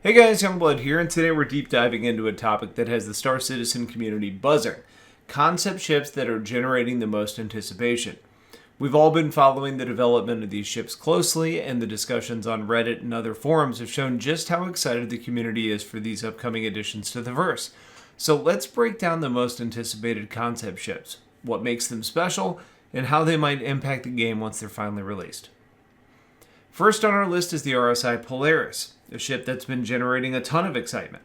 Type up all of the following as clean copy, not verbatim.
Hey guys, Youngblood here, and today we're deep diving into a topic that has the Star Citizen community buzzing. Concept ships that are generating the most anticipation. We've all been following the development of these ships closely, and the discussions on Reddit and other forums have shown just how excited the community is for these upcoming additions to the verse. So let's break down the most anticipated concept ships, what makes them special, and how they might impact the game once they're finally released. First on our list is the RSI Polaris, a ship that's been generating a ton of excitement.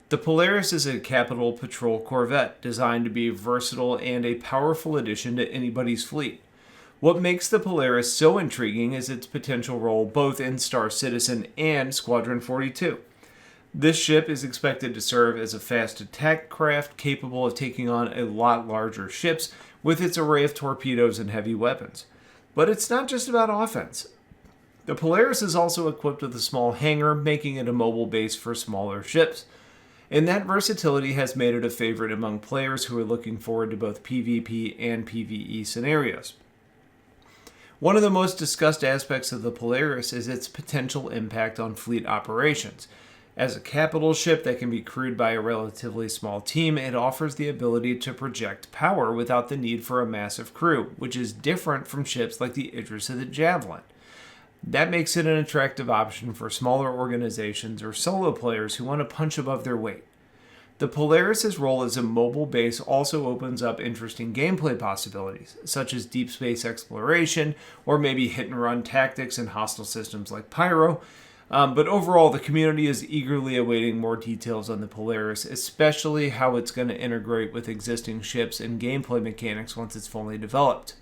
The Polaris is a capital patrol corvette designed to be versatile and a powerful addition to anybody's fleet. What makes the Polaris so intriguing is its potential role both in Star Citizen and Squadron 42. This ship is expected to serve as a fast attack craft capable of taking on a lot larger ships with its array of torpedoes and heavy weapons. But it's not just about offense. The Polaris is also equipped with a small hangar, making it a mobile base for smaller ships. And that versatility has made it a favorite among players who are looking forward to both PvP and PvE scenarios. One of the most discussed aspects of the Polaris is its potential impact on fleet operations. As a capital ship that can be crewed by a relatively small team, it offers the ability to project power without the need for a massive crew, which is different from ships like the Idris or the Javelin. That makes it an attractive option for smaller organizations or solo players who want to punch above their weight. The Polaris' role as a mobile base also opens up interesting gameplay possibilities, such as deep space exploration, or maybe hit-and-run tactics in hostile systems like Pyro. But overall, the community is eagerly awaiting more details on the Polaris, especially how it's going to integrate with existing ships and gameplay mechanics once it's fully developed.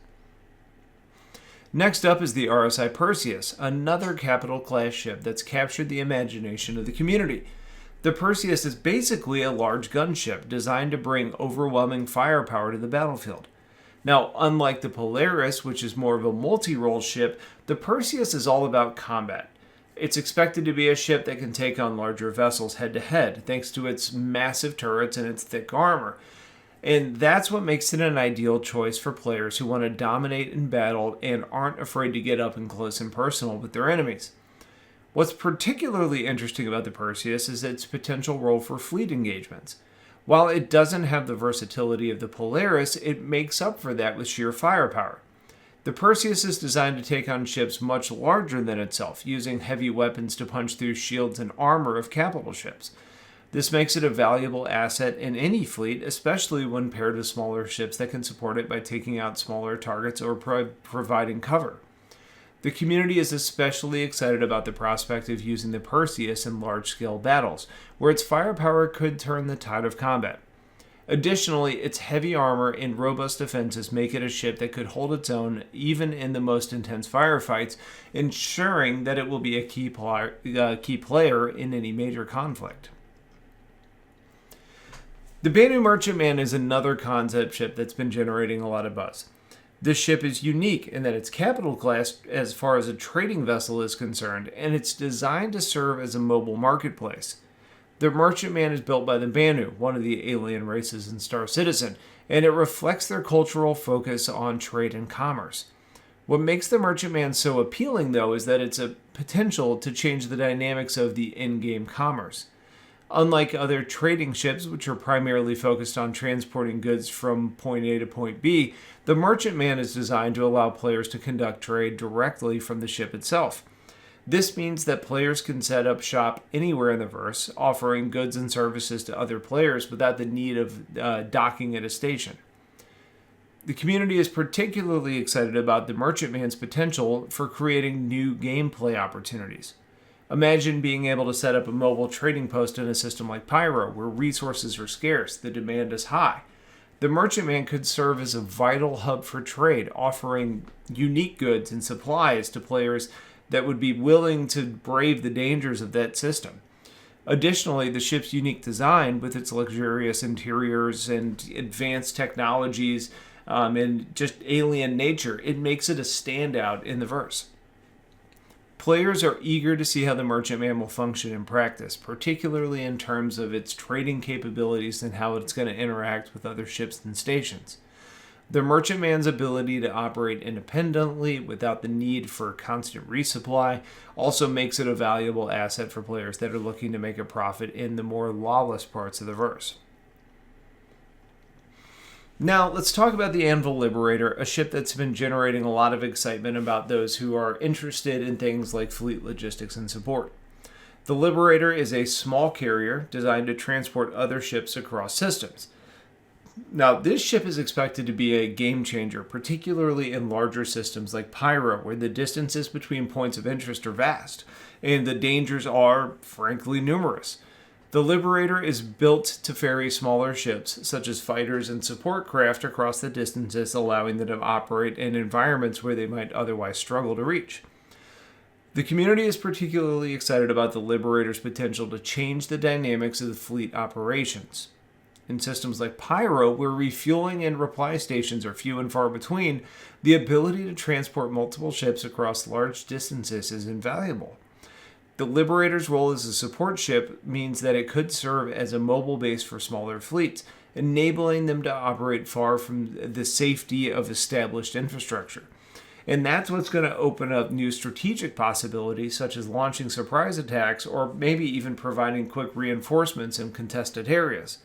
Next up is the RSI Perseus, another capital class ship that's captured the imagination of the community. The Perseus is basically a large gunship designed to bring overwhelming firepower to the battlefield. Now, unlike the Polaris, which is more of a multi-role ship, the Perseus is all about combat. It's expected to be a ship that can take on larger vessels head-to-head, thanks to its massive turrets and its thick armor. And that's what makes it an ideal choice for players who want to dominate in battle and aren't afraid to get up and close and personal with their enemies. What's particularly interesting about the Perseus is its potential role for fleet engagements. While it doesn't have the versatility of the Polaris, it makes up for that with sheer firepower. The Perseus is designed to take on ships much larger than itself, using heavy weapons to punch through shields and armor of capital ships. This makes it a valuable asset in any fleet, especially when paired with smaller ships that can support it by taking out smaller targets or providing cover. The community is especially excited about the prospect of using the Perseus in large-scale battles, where its firepower could turn the tide of combat. Additionally, its heavy armor and robust defenses make it a ship that could hold its own even in the most intense firefights, ensuring that it will be a key player in any major conflict. The Banu Merchantman is another concept ship that's been generating a lot of buzz. This ship is unique in that it's capital class as far as a trading vessel is concerned, and it's designed to serve as a mobile marketplace. The Merchantman is built by the Banu, one of the alien races in Star Citizen, and it reflects their cultural focus on trade and commerce. What makes the Merchantman so appealing, though, is that it's a potential to change the dynamics of the in-game commerce. Unlike other trading ships, which are primarily focused on transporting goods from point A to point B, the Merchantman is designed to allow players to conduct trade directly from the ship itself. This means that players can set up shop anywhere in the verse, offering goods and services to other players without the need of docking at a station. The community is particularly excited about the Merchantman's potential for creating new gameplay opportunities. Imagine being able to set up a mobile trading post in a system like Pyro, where resources are scarce, the demand is high. The Merchantman could serve as a vital hub for trade, offering unique goods and supplies to players that would be willing to brave the dangers of that system. Additionally, the ship's unique design, with its luxurious interiors and advanced technologies and just alien nature, it makes it a standout in the verse. Players are eager to see how the Merchantman will function in practice, particularly in terms of its trading capabilities and how it's going to interact with other ships and stations. The merchantman's ability to operate independently without the need for constant resupply also makes it a valuable asset for players that are looking to make a profit in the more lawless parts of the verse. Now, let's talk about the Anvil Liberator, a ship that's been generating a lot of excitement about those who are interested in things like fleet logistics and support. The Liberator is a small carrier designed to transport other ships across systems. Now, this ship is expected to be a game changer, particularly in larger systems like Pyro, where the distances between points of interest are vast, and the dangers are, frankly, numerous. The Liberator is built to ferry smaller ships, such as fighters and support craft, across the distances, allowing them to operate in environments where they might otherwise struggle to reach. The community is particularly excited about the Liberator's potential to change the dynamics of the fleet operations. In systems like Pyro, where refueling and reply stations are few and far between, the ability to transport multiple ships across large distances is invaluable. The Liberator's role as a support ship means that it could serve as a mobile base for smaller fleets, enabling them to operate far from the safety of established infrastructure. And that's what's going to open up new strategic possibilities, such as launching surprise attacks or maybe even providing quick reinforcements in contested areas.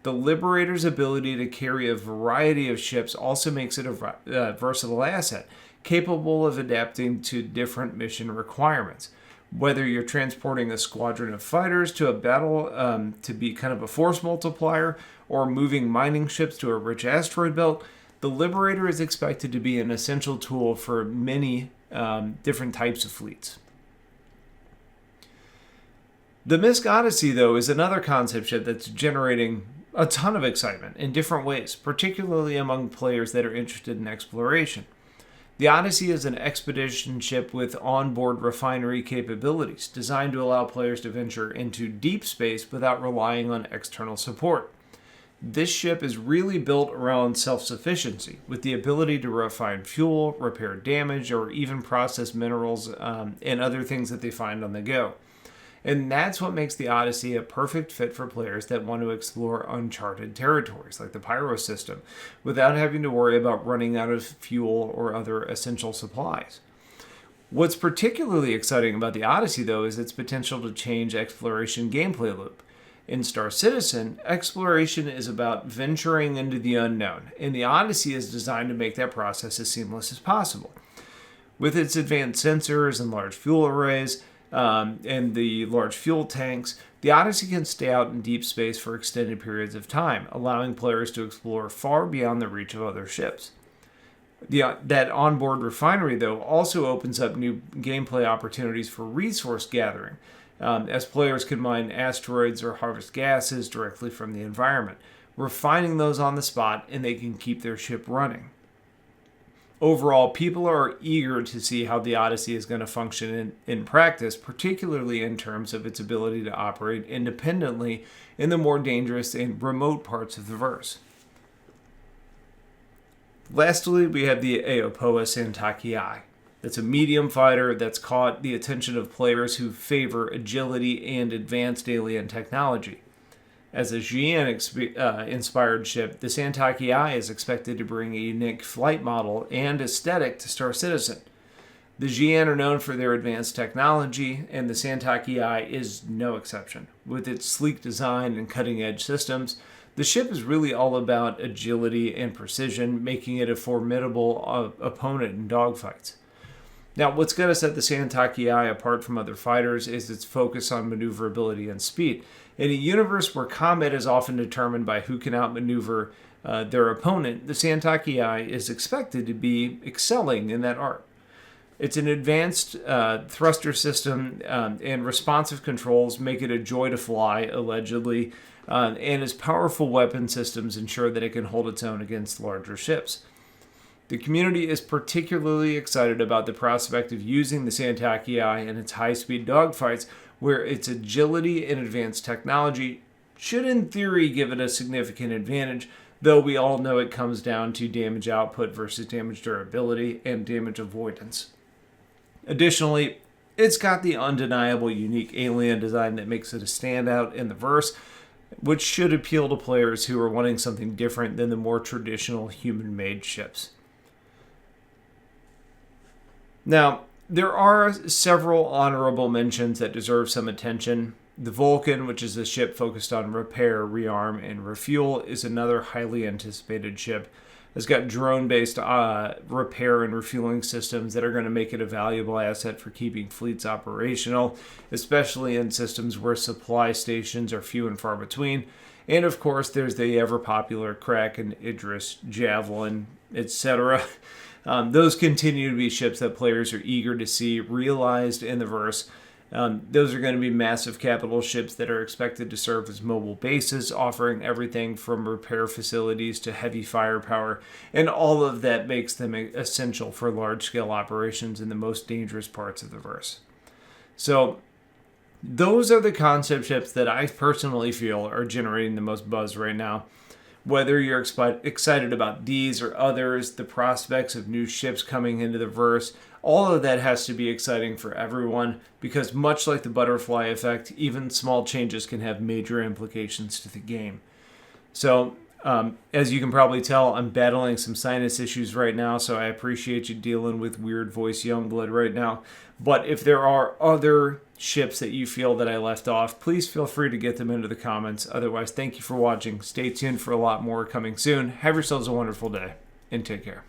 The Liberator's ability to carry a variety of ships also makes it a versatile asset, capable of adapting to different mission requirements. Whether you're transporting a squadron of fighters to a battle to be kind of a force multiplier, or moving mining ships to a rich asteroid belt, the Liberator is expected to be an essential tool for many different types of fleets. The MISC Odyssey, though, is another concept ship that's generating a ton of excitement in different ways, particularly among players that are interested in exploration. The Odyssey is an expedition ship with onboard refinery capabilities, designed to allow players to venture into deep space without relying on external support. This ship is really built around self-sufficiency, with the ability to refine fuel, repair damage, or even process minerals and other things that they find on the go. And that's what makes the Odyssey a perfect fit for players that want to explore uncharted territories, like the Pyro system, without having to worry about running out of fuel or other essential supplies. What's particularly exciting about the Odyssey, though, is its potential to change exploration gameplay loop. In Star Citizen, exploration is about venturing into the unknown, and the Odyssey is designed to make that process as seamless as possible. With its advanced sensors and large fuel arrays, and the large fuel tanks, the Odyssey can stay out in deep space for extended periods of time, allowing players to explore far beyond the reach of other ships. That onboard refinery, though, also opens up new gameplay opportunities for resource gathering, as players can mine asteroids or harvest gases directly from the environment, refining those on the spot, and they can keep their ship running. Overall, people are eager to see how the Odyssey is going to function in practice, particularly in terms of its ability to operate independently in the more dangerous and remote parts of the verse. Lastly, we have the AoP Santaki. It's a medium fighter that's caught the attention of players who favor agility and advanced alien technology. As a Xi'an-inspired ship, the Santaki is expected to bring a unique flight model and aesthetic to Star Citizen. The Xi'an are known for their advanced technology, and the Santaki is no exception. With its sleek design and cutting-edge systems, the ship is really all about agility and precision, making it a formidable opponent in dogfights. Now, what's going to set the Santaki apart from other fighters is its focus on maneuverability and speed. In a universe where combat is often determined by who can outmaneuver their opponent, the Santaki is expected to be excelling in that art. It's an advanced thruster system, and responsive controls make it a joy to fly, allegedly, and its powerful weapon systems ensure that it can hold its own against larger ships. The community is particularly excited about the prospect of using the Santaki in its high-speed dogfights, where its agility and advanced technology should in theory give it a significant advantage, though we all know it comes down to damage output versus damage durability and damage avoidance. Additionally, it's got the undeniable unique alien design that makes it a standout in the verse, which should appeal to players who are wanting something different than the more traditional human-made ships. Now, there are several honorable mentions that deserve some attention. The Vulcan, which is a ship focused on repair, rearm, and refuel, is another highly anticipated ship. It's got drone-based repair and refueling systems that are going to make it a valuable asset for keeping fleets operational, especially in systems where supply stations are few and far between. And of course, there's the ever-popular Kraken, Idris, Javelin, etc. Those continue to be ships that players are eager to see realized in the verse. Those are going to be massive capital ships that are expected to serve as mobile bases, offering everything from repair facilities to heavy firepower, and all of that makes them essential for large-scale operations in the most dangerous parts of the verse. So, those are the concept ships that I personally feel are generating the most buzz right now. Whether you're excited about these or others, the prospects of new ships coming into the verse, all of that has to be exciting for everyone, because much like the butterfly effect, even small changes can have major implications to the game. So, as you can probably tell, I'm battling some sinus issues right now, so I appreciate you dealing with weird voice Youngblood right now. But if there are other ships that you feel that I left off, please feel free to get them into the comments. Otherwise, thank you for watching. Stay tuned for a lot more coming soon. Have yourselves a wonderful day, and take care.